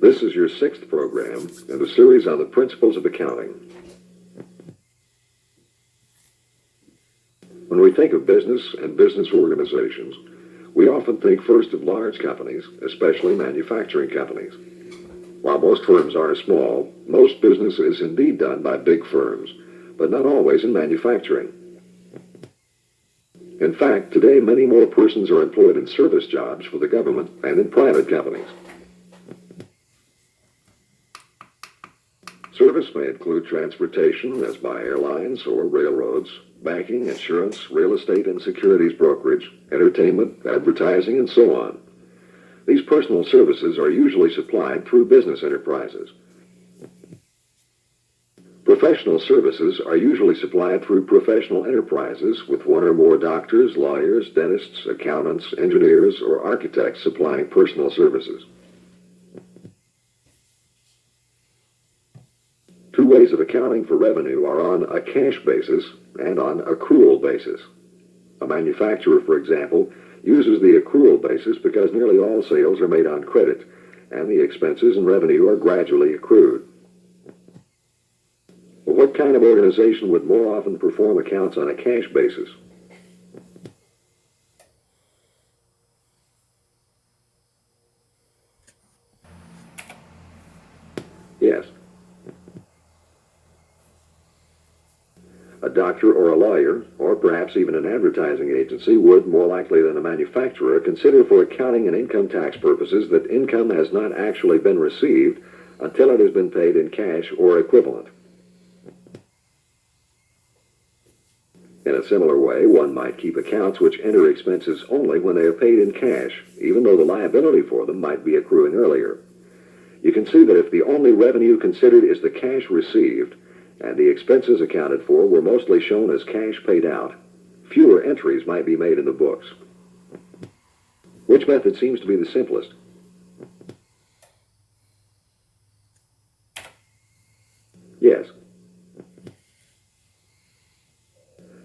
This is your sixth program in a series on the principles of accounting. When we think of business and business organizations, we often think first of large companies, especially manufacturing companies. While most firms are small, most business is indeed done by big firms, but not always in manufacturing. In fact, today many more persons are employed in service jobs for the government and in private companies. Service may include transportation, as by airlines or railroads, banking, insurance, real estate and securities brokerage, entertainment, advertising, and so on. These personal services are usually supplied through business enterprises. Professional services are usually supplied through professional enterprises with one or more doctors, lawyers, dentists, accountants, engineers, or architects supplying personal services. Two ways of accounting for revenue are on a cash basis and on accrual basis. A manufacturer, for example, uses the accrual basis because nearly all sales are made on credit, and the expenses and revenue are gradually accrued. But what kind of organization would more often perform accounts on a cash basis? Yes. A doctor or a lawyer, or perhaps even an advertising agency, would, more likely than a manufacturer, consider for accounting and income tax purposes that income has not actually been received until it has been paid in cash or equivalent. In a similar way, one might keep accounts which enter expenses only when they are paid in cash, even though the liability for them might be accruing earlier. You can see that if the only revenue considered is the cash received, and the expenses accounted for were mostly shown as cash paid out, fewer entries might be made in the books. Which method seems to be the simplest? Yes.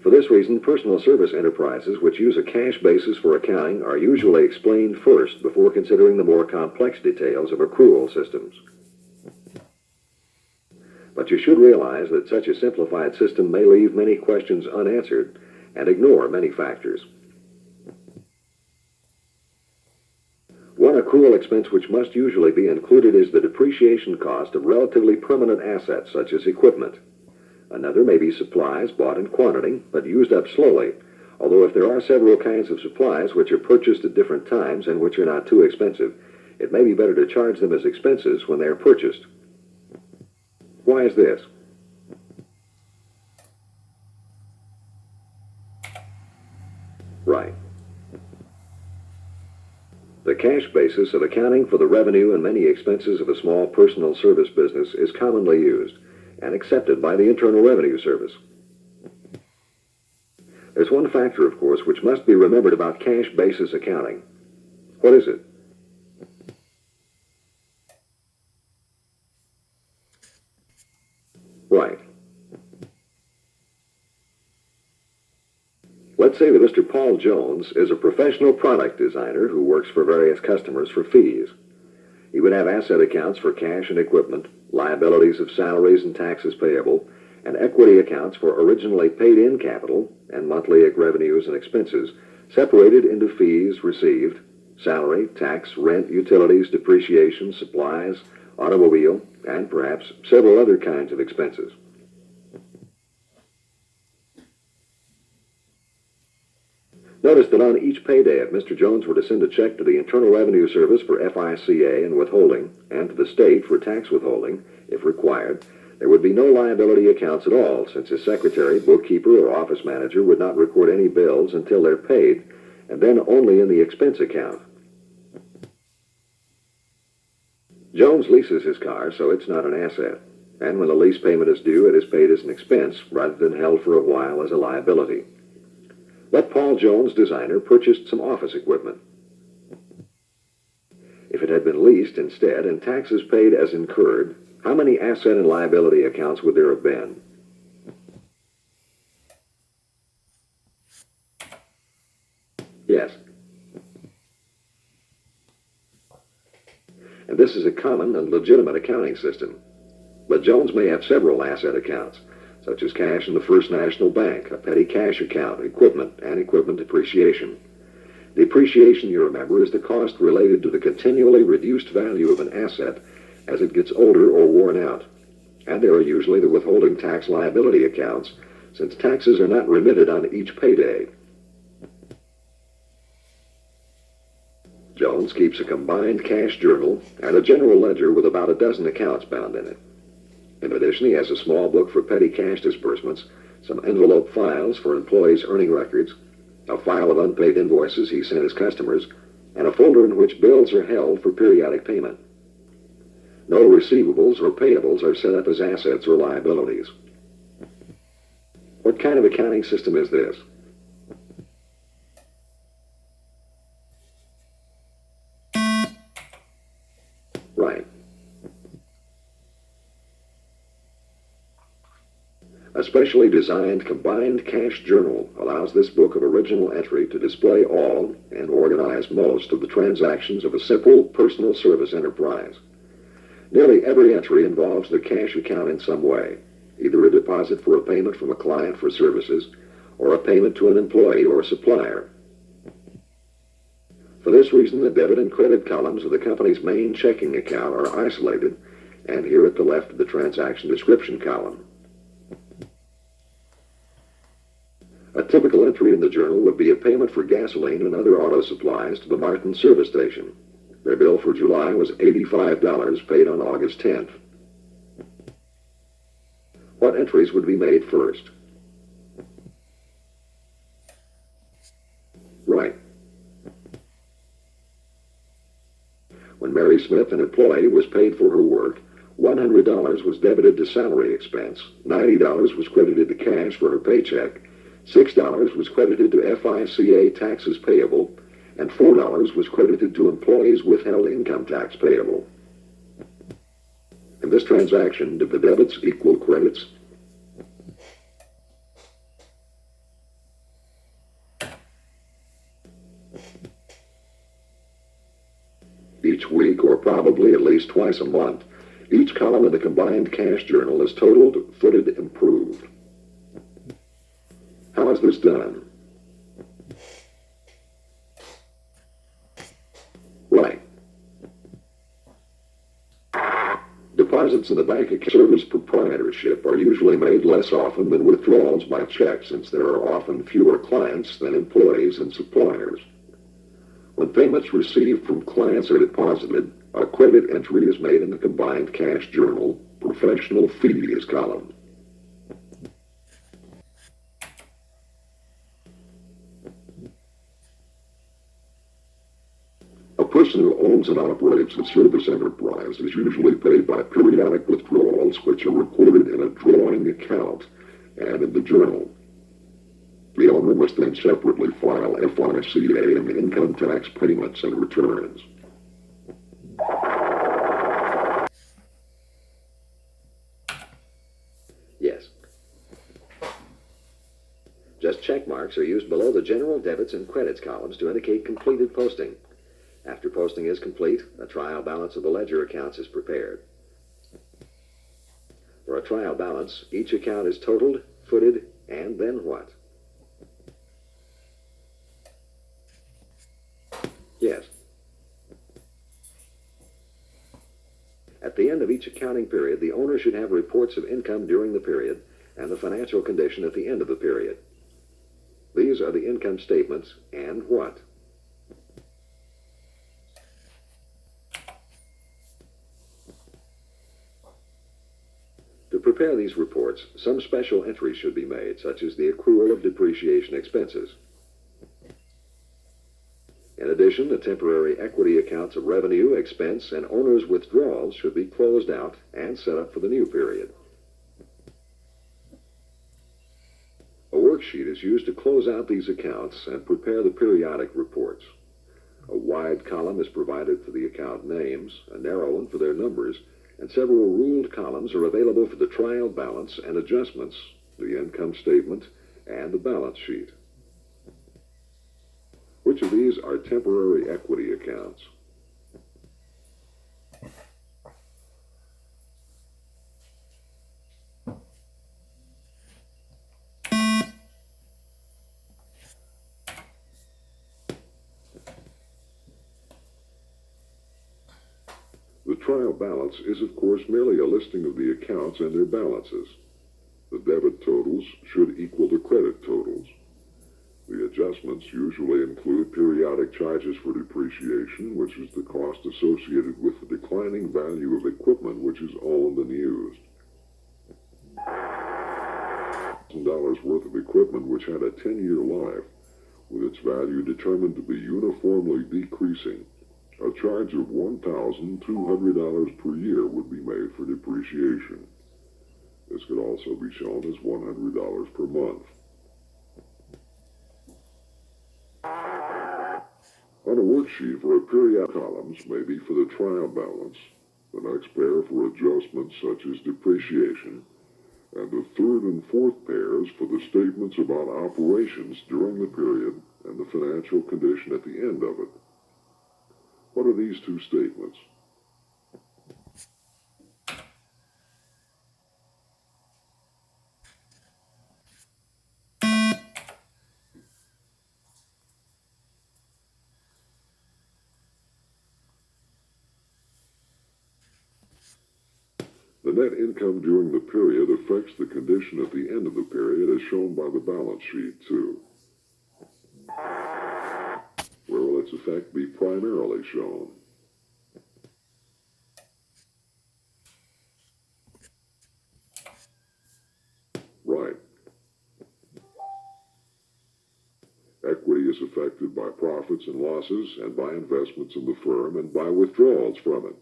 For this reason, personal service enterprises which use a cash basis for accounting are usually explained first before considering the more complex details of accrual systems. But you should realize that such a simplified system may leave many questions unanswered and ignore many factors. One accrual expense which must usually be included is the depreciation cost of relatively permanent assets such as equipment. Another may be supplies bought in quantity but used up slowly, although if there are several kinds of supplies which are purchased at different times and which are not too expensive, it may be better to charge them as expenses when they are purchased. Why is this? Right. The cash basis of accounting for the revenue and many expenses of a small personal service business is commonly used and accepted by the Internal Revenue Service. There's one factor, of course, which must be remembered about cash basis accounting. What is it? Right. Let's say that Mr. Paul Jones is a professional product designer who works for various customers for fees. He would have asset accounts for cash and equipment, liabilities of salaries and taxes payable, and equity accounts for originally paid-in capital and monthly revenues and expenses, separated into fees received, salary, tax, rent, utilities, depreciation, supplies, automobile, and perhaps several other kinds of expenses. Notice that on each payday, if Mr. Jones were to send a check to the Internal Revenue Service for FICA and withholding, and to the state for tax withholding, if required, there would be no liability accounts at all, since his secretary, bookkeeper, or office manager would not record any bills until they're paid, and then only in the expense account. Jones leases his car, so it's not an asset, and when the lease payment is due, it is paid as an expense rather than held for a while as a liability. But Paul Jones, designer, purchased some office equipment. If it had been leased instead and taxes paid as incurred, how many asset and liability accounts would there have been? Yes. And This is a common and legitimate accounting system. But Jones may have several asset accounts, such as cash in the First National Bank, a petty cash account, equipment, and equipment depreciation. Depreciation, you remember, is the cost related to the continually reduced value of an asset as it gets older or worn out. And there are usually the withholding tax liability accounts, since taxes are not remitted on each payday. Jones keeps a combined cash journal and a general ledger with about a dozen accounts bound in it. In addition, he has a small book for petty cash disbursements, some envelope files for employees' earning records, a file of unpaid invoices he sent his customers, and a folder in which bills are held for periodic payment. No receivables or payables are set up as assets or liabilities. What kind of accounting system is this? Right. A specially designed combined cash journal allows this book of original entry to display all and organize most of the transactions of a simple personal service enterprise. Nearly every entry involves the cash account in some way, either a deposit for a payment from a client for services or a payment to an employee or supplier. For this reason, the debit and credit columns of the company's main checking account are isolated and here at the left of the transaction description column. A typical entry in the journal would be a payment for gasoline and other auto supplies to the Martin service station. Their bill for July was $85, paid on August 10th. What entries would be made first? Right. When Mary Smith, an employee, was paid for her work, $100 was debited to salary expense, $90 was credited to cash for her paycheck, $6 was credited to FICA taxes payable, and $4 was credited to employees' withheld income tax payable. In this transaction, did the debits equal credits? Each week, or probably at least twice a month, each column of the combined cash journal is totaled, footed, improved. How is this done? Right. Deposits in the bank account service proprietorship are usually made less often than withdrawals by check, since there are often fewer clients than employees and suppliers. When payments received from clients are deposited, a credit entry is made in the combined cash journal, professional fees column. A person who owns and operates a service enterprise is usually paid by periodic withdrawals, which are recorded in a drawing account and in the journal. The owner must then separately file FICA and income tax payments and returns. Yes. Just check marks are used below the general debits and credits columns to indicate completed posting. After posting is complete, a trial balance of the ledger accounts is prepared. For a trial balance, each account is totaled, footed, and then what? Yes. At the end of each accounting period, the owner should have reports of income during the period and the financial condition at the end of the period. These are the income statements and what? To prepare these reports, some special entries should be made, such as the accrual of depreciation expenses. In addition, the temporary equity accounts of revenue, expense, and owner's withdrawals should be closed out and set up for the new period. A worksheet is used to close out these accounts and prepare the periodic reports. A wide column is provided for the account names, a narrow one for their numbers, and several ruled columns are available for the trial balance and adjustments, the income statement, and the balance sheet. Which of these are temporary equity accounts? trial balance is, of course, merely a listing of the accounts and their balances. The debit totals should equal the credit totals. The adjustments usually include periodic charges for depreciation, which is the cost associated with the declining value of equipment which is owned and used. $1,000 worth of equipment which had a 10-year life, with its value determined to be uniformly decreasing. A charge of $1,200 per year would be made for depreciation. This could also be shown as $100 per month. On a worksheet for a periodic columns may be for the trial balance, the next pair for adjustments such as depreciation, and the third and fourth pairs for the statements about operations during the period and the financial condition at the end of it. What are these two statements? The net income during the period affects the condition at the end of the period as shown by the balance sheet, too. Where will its effect be primarily shown? Right. Equity is affected by profits and losses and by investments in the firm and by withdrawals from it.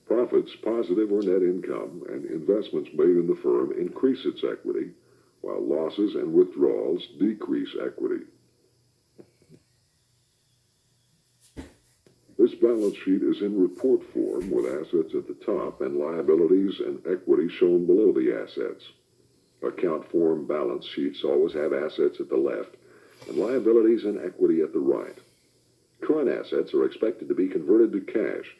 Profits, positive or net income, and investments made in the firm increase its equity, while losses and withdrawals decrease equity. This balance sheet is in report form with assets at the top and liabilities and equity shown below the assets. Account form balance sheets always have assets at the left and liabilities and equity at the right. Current assets are expected to be converted to cash.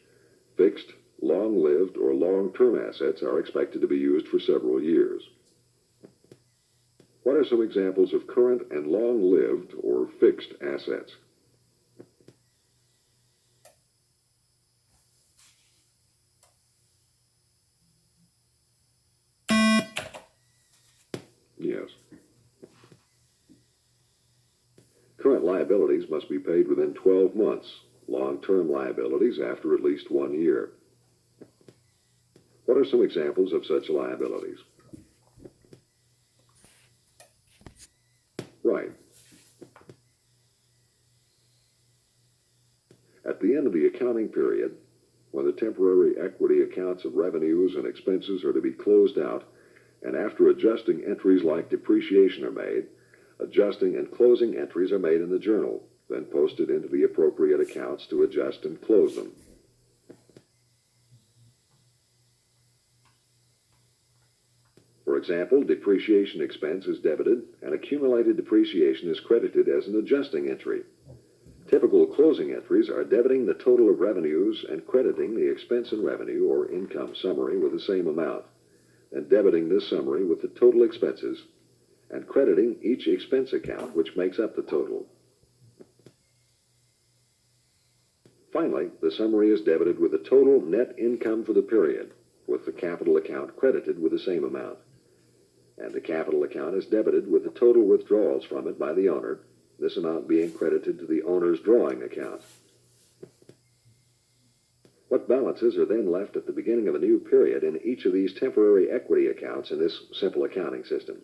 Fixed, long-lived, or long-term assets are expected to be used for several years. What are some examples of current and long-lived or fixed assets? Yes. Current liabilities must be paid within 12 months. Long-term liabilities after at least 1 year. What are some examples of such liabilities? Right. At the end of the accounting period, when the temporary equity accounts of revenues and expenses are to be closed out, and after adjusting entries like depreciation are made, adjusting and closing entries are made in the journal, then posted into the appropriate accounts to adjust and close them. For example, depreciation expense is debited and accumulated depreciation is credited as an adjusting entry. Typical closing entries are debiting the total of revenues and crediting the expense and revenue or income summary with the same amount, and debiting this summary with the total expenses, and crediting each expense account which makes up the total. Finally, the summary is debited with the total net income for the period, with the capital account credited with the same amount. And the capital account is debited with the total withdrawals from it by the owner, this amount being credited to the owner's drawing account. What balances are then left at the beginning of a new period in each of these temporary equity accounts in this simple accounting system?